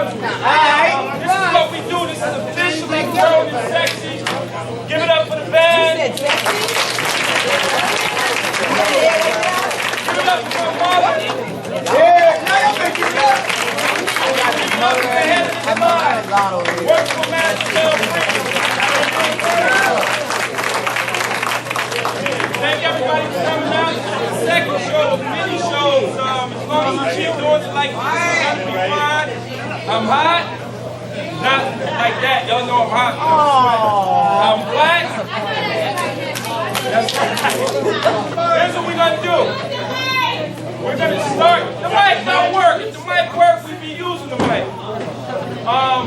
Brunswick. Alright. This is what we do. This is officially grown and sexy. Give it up for the band. Give it up for my mother. Yeah, now y'all make it up. Work for Master. Thank everybody for coming out. The second show, mini shows. As long as you keep doing it like this, it's gonna be fine. I'm hot. Not like that. Y'all know I'm hot. I'm black. That's right. Here's what we're gonna do. We're gonna start. The mic don't work. If the mic works, we'd be using the mic. I'm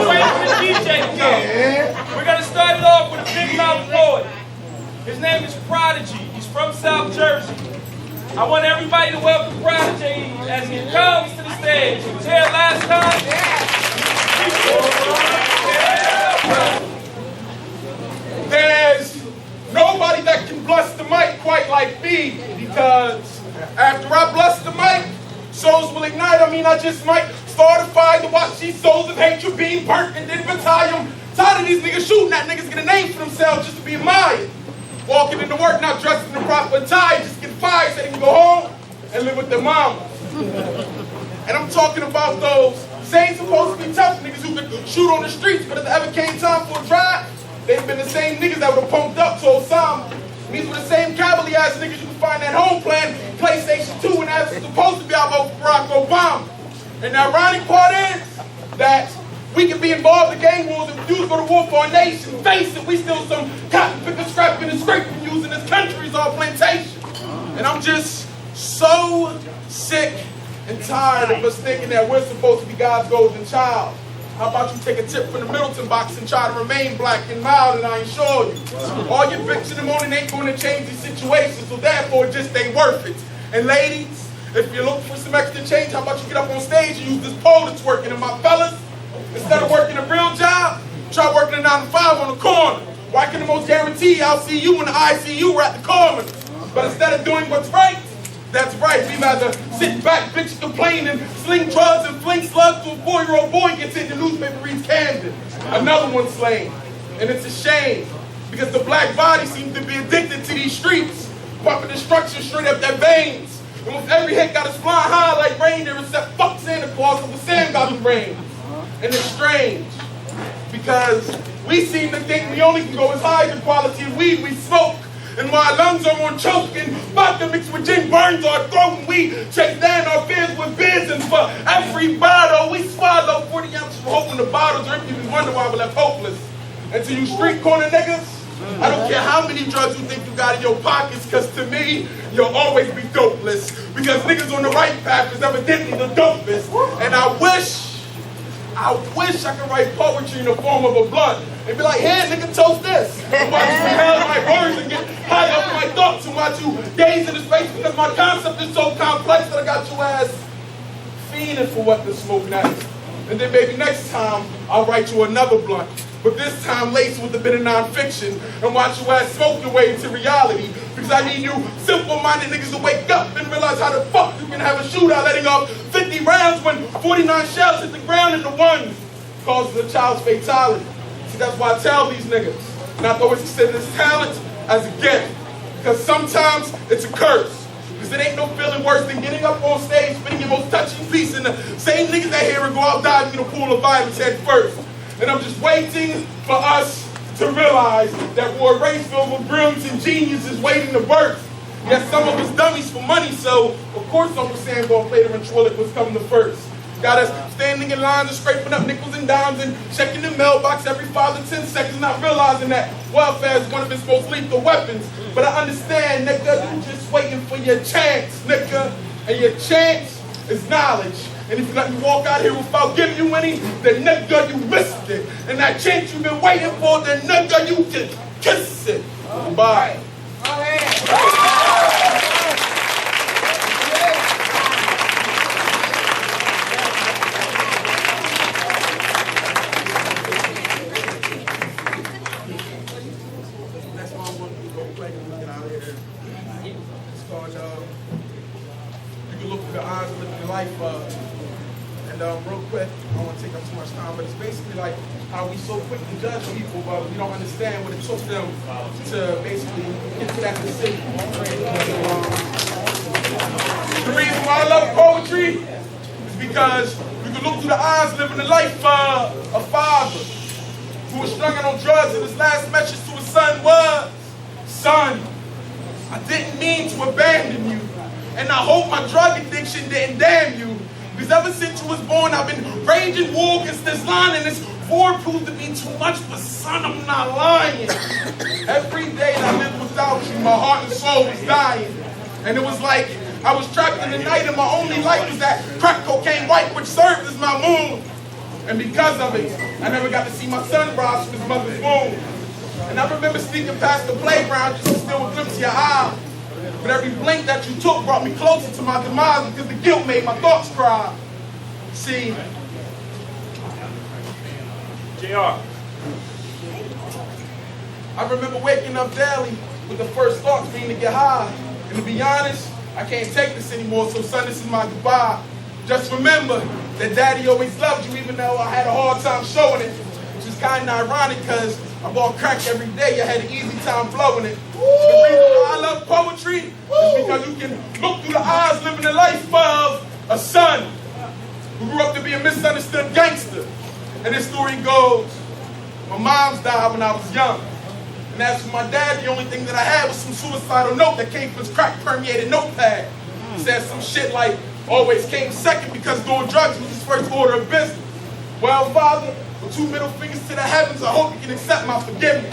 waiting for the DJ to come. We're gonna start it off with a big mouth poet. His name is Prodigy. He's from South Jersey. I want everybody to welcome Prodigy as he comes to the stage. He was here last time. There's nobody that can bless the mic quite like me, because after I bless the mic, souls will ignite. I just might start a fire to watch these souls of hatred being burnt and then retire them. Tired of these niggas shooting at niggas, get a name for themselves just to be admired. Walking into work, not dressed in the proper attire, just get fired so they can go home and live with their mama. And I'm talking about those same supposed to be tough niggas who could shoot on the streets, but if there ever came time for a drive, they've been the same niggas that would have pumped up to Osama. These were the same cavalier ass niggas you can find at home playing PlayStation 2 when that's supposed to be out of Barack Obama. And the ironic part is that we can be involved in gang wars and refuse to go to war for our nation. Face it, we still some cotton picking, scrapping, and scraping using this country's all plantation. And I'm just so sick and tired of us thinking that we're supposed to be God's golden child. How about you take a tip from the Middleton box and try to remain black and mild, and I assure you, all your bitching in the morning ain't going to change the situation, so therefore it just ain't worth it. And ladies, if you're looking for some extra change, how about you get up on stage and use this pole that's working? And my fellas, instead of working a real job, try working a 9 to 5 on the corner. Why can the most guarantee I'll see you in the ICU or at the corner? But instead of doing what's right, that's right, we rather sit back, bitch, complain, and sling drugs and fling slugs to a 4-year-old boy gets hit in the newspaper, reads Camden. Another one slain. And it's a shame, because the black body seems to be addicted to these streets, pumping destruction straight up their veins. And with every hit got us flying high like reindeer, except fuck Santa Claus, and the sand got the rain. And it's strange, because we seem to think we only can go as high as the quality of weed we smoke. And while our lungs are on choking, vodka mixed with gin burns our throat, and we chase down our fears with beers, and for every bottle we swallow 40 ounces from hoping the bottles are empty. We wonder why we're left hopeless. And to you street corner niggas, I don't care how many drugs you think you got in your pockets, because to me, you'll always be dopeless. Because niggas on the right path is evidently the dopest. And I wish I could write poetry in the form of a blunt and be like, hey, nigga, toast this. And watch you inhale my words and get high up in my thoughts and watch you gaze into space, because my concept is so complex that I got your ass fiending for what to smoke next. And then maybe next time, I'll write you another blunt, but this time laced with a bit of nonfiction, and watch your ass smoke your way into reality. Because I need you simple-minded niggas to wake up and realize how the fuck you can have a shootout letting off 50 rounds when 49 shells hit the ground and the one causes a child's fatality. See, that's why I tell these niggas not to always consider this talent as a gift. Because sometimes it's a curse. Because it ain't no feeling worse than getting up on stage, spitting your most touching piece, and the same niggas that hear it go out diving in a pool of violence head first. And I'm just waiting for us to realize that we're a race filled with brilliance and genius is waiting to birth. Yes, some of us dummies for money, so of course Uncle Sam gonna play the ventriloquist coming to first. Got us standing in lines and scraping up nickels and dimes and checking the mailbox every 5 to 10 seconds, not realizing that welfare is one of its most lethal weapons. But I understand, nigga, you just waiting for your chance, nigga. And your chance is knowledge. And if you let me walk out here without giving you any, then nigga, you missed it. And that chance you've been waiting for, then nigga, you just kiss it. Bye. That's all I want to go play and look out here. It's called, you can look through the eyes, look at your life, and real real quick. I don't want to take up too much time, but it's basically like how we so quick to judge people, but we don't understand what it took them to basically get to that decision. The reason why I love poetry is because you can look through the eyes living the life of a father who was strung out on drugs, and his last message to his son was, "Son, I didn't mean to abandon you, and I hope my drug addiction didn't damn you. Because ever since you was born, I've been raging war against this line, and this war proved to be too much, but son, I'm not lying. Every day that I lived without you, my heart and soul was dying. And it was like I was trapped in the night, and my only light was that crack cocaine white, which served as my moon. And because of it, I never got to see my son rise from his mother's womb. And I remember sneaking past the playground just to steal a glimpse of your eye. But every blink that you took brought me closer to my demise because the guilt made my thoughts cry. See, JR. I remember waking up daily with the first thoughts being to get high. And to be honest, I can't take this anymore, so son, this is my goodbye. Just remember that daddy always loved you, even though I had a hard time showing it. Which is kind of ironic because I bought crack every day. I had an easy time blowing it. The reason why I love poetry is because you can look through the eyes living the life of a son who grew up to be a misunderstood gangster. And this story goes, my mom's died when I was young. And as for my dad, the only thing that I had was some suicidal note that came from his crack-permeated notepad. It said some shit like, always came second because doing drugs was his first order of business. Well, Father, with 2 middle fingers to the heavens, I hope you can accept my forgiveness.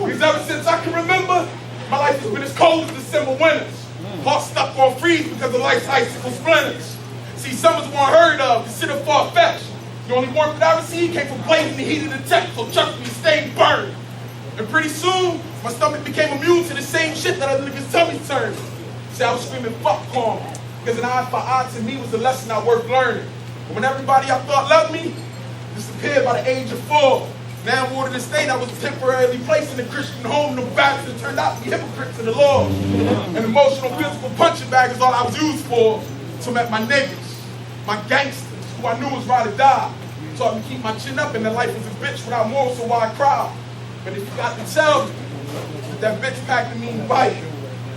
Because ever since I can remember, my life has been as cold as December winters. Heart stuck on freeze because of life's icicle splinters. See, summers weren't heard of, considered far-fetched. The only warmth that I received came from blazing the heat of the tech, so trust me, stayed burned. And pretty soon, my stomach became immune to the same shit that other niggas' tummies turned. See, I was screaming, fuck karma. Because an eye for eye to me was a lesson not worth learning. But when everybody I thought loved me disappeared by the age of 4, now in order to state, I was temporarily placed in a Christian home. The bastards turned out to be hypocrites in the Lord. And emotional, physical punching bag is all I was used for. So I met my niggas, my gangsters, who I knew was right to die. Taught me to keep my chin up, and that life was a bitch without morals, so why cry? But if you got to tell me that bitch packed to mean bite,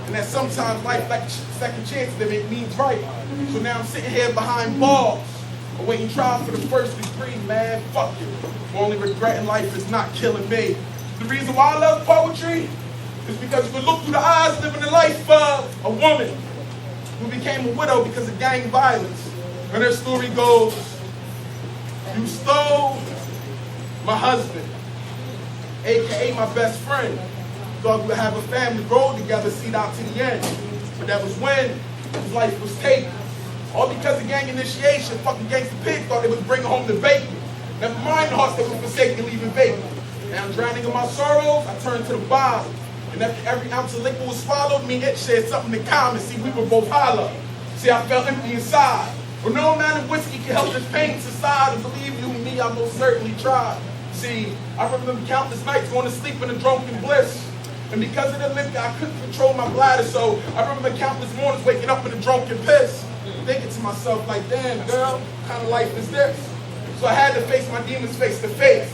and that sometimes life like second chance that it means right. So now I'm sitting here behind bars, awaiting trial for the first degree, man, fuck it. My only regret in life is not killing me. The reason why I love poetry is because you can look through the eyes living the life of a woman who became a widow because of gang violence. And her story goes, you stole my husband, AKA my best friend. Thought we would have a family grow together, see it out to the end. But that was when his life was taken. All because of gang initiation, fucking gangster pigs thought they was bringing home the bacon. Never mind the hearts that were forsaken, leaving vacant. Now I'm drowning in my sorrows, I turned to the bottle. And after every ounce of liquor was swallowed, me and it shared something in common. See, we were both hollow. See, I felt empty inside. But no amount of whiskey can help this pain subside. And believe you me, I most certainly tried. See, I remember countless nights going to sleep in a drunken bliss. And because of the liquor, I couldn't control my bladder. So I remember countless mornings waking up in a drunken piss. Thinking to myself like, damn, girl, what kind of life is this? So I had to face my demons face to face.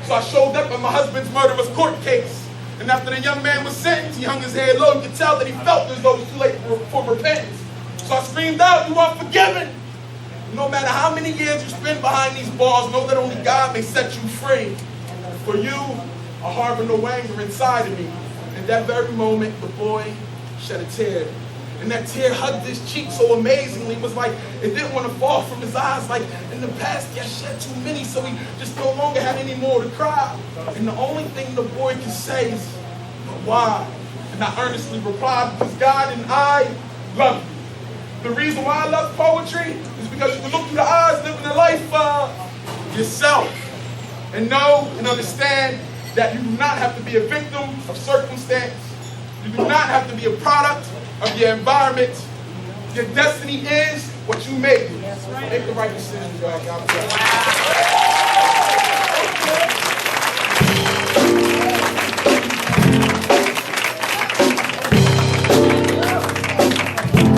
So I showed up at my husband's murderous court case. And after the young man was sentenced, he hung his head low. You could tell that he felt as though it was too late for repentance. So I screamed out, you are forgiven. No matter how many years you spend behind these bars, know that only God may set you free. For you, I harbor no anger inside of me. In that very moment, the boy shed a tear. And that tear hugged his cheek so amazingly. It was like it didn't want to fall from his eyes. Like in the past, he had shed too many, so he just no longer had any more to cry. And the only thing the boy could say is, but why? And I earnestly replied, because God and I love you. The reason why I love poetry is because you can look through the eyes living the life of yourself. And know and understand that you do not have to be a victim of circumstance. You do not have to be a product of your environment. Your destiny is what you make it. Make the right decision, God. God bless.